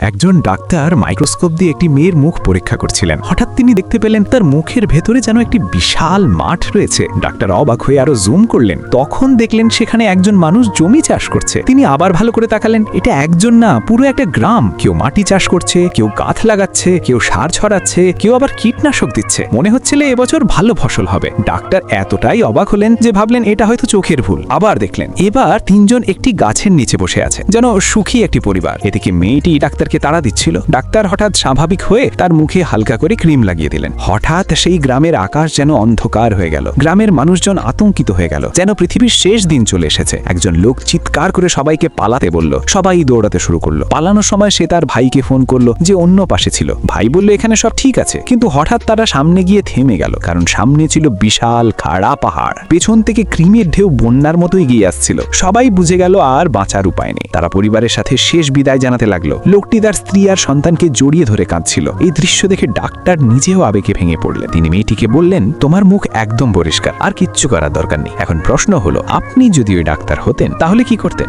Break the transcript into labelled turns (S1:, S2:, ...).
S1: একজন doctor microscope দিয়ে একটি মেয়ের মুখ পরীক্ষা করছিলেন। হঠাৎ তিনি দেখতে পেলেন তার মুখের ভেতরে যেন একটি বিশাল মাঠ রয়েছে। ডাক্তার অবাক হয়ে আরো জুম করলেন, তখন দেখলেন সেখানে একজন মানুষ জমি চাষ করছে। তিনি আবার ভালো করে তাকালেন, এটা একজন না, পুরো একটা গ্রাম। কেউ মাটি চাষ করছে, কেউ গাছ লাগাচ্ছে, কেউ সার ছড়াচ্ছে, কেউ আবার কীটনাশক দিচ্ছে। মনে হচ্ছিল এবছর ভালো ফসল হবে। ডাক্তার এতটাই অবাক হলেন যে ভাবলেন এটা হয়তো চোখের ভুল। আবার দেখলেন এবার তিনজন একটি গাছের নিচে বসে আছে, যেন সুখী একটি পরিবার। এদিকে মেয়েটি ডাক্তারকে তাড়া দিচ্ছিল। ডাক্তার হঠাৎ স্বাভাবিক হয়ে তার মুখে হালকা করে ক্রিম লাগিয়ে দিলেন। হঠাৎ সেই গ্রামের আকাশ যেন অন্ধকার হয়ে গেল। গ্রামের মানুষজন আতঙ্কিত হয়ে গেল, যেন পৃথিবীর শেষ দিন চলে এসেছে। একজন লোক চিৎকার করে সবাইকে পালাতে বলল। সবাই দৌড়াতে শুরু করলো। পালানোর সময় সে তার ভাইকে ফোন করলো, যে অন্য পাশে ছিল। ভাই বলল এখানে সব ঠিক আছে, কিন্তু হঠাৎ তারা সামনে গিয়ে থেমে গেল, কারণ সামনে ছিল বিশাল খাড়া পাহাড়। পেছন থেকে ক্রিমের ঢেউ বন্যার মতোই গিয়ে আসছিল। সবাই বুঝে গেল আর বাঁচার উপায় নেই। তারা পরিবারের সাথে শেষ বিদায় জানাতে লাগলো। লোকটি তার স্ত্রী আর সন্তানকে জড়িয়ে ধরে কাঁদছিল। এই দৃশ্য দেখে ডাক্তার নিজেও আবেগে ভেঙে পড়লেন। তিনি মেয়েটিকে বললেন, তোমার মুখ একদম পরিষ্কার, আর কিচ্ছু করার দরকার নেই। এখন প্রশ্ন হলো, আপনি যদি ওই ডাক্তার হতেন তাহলে কি করতেন?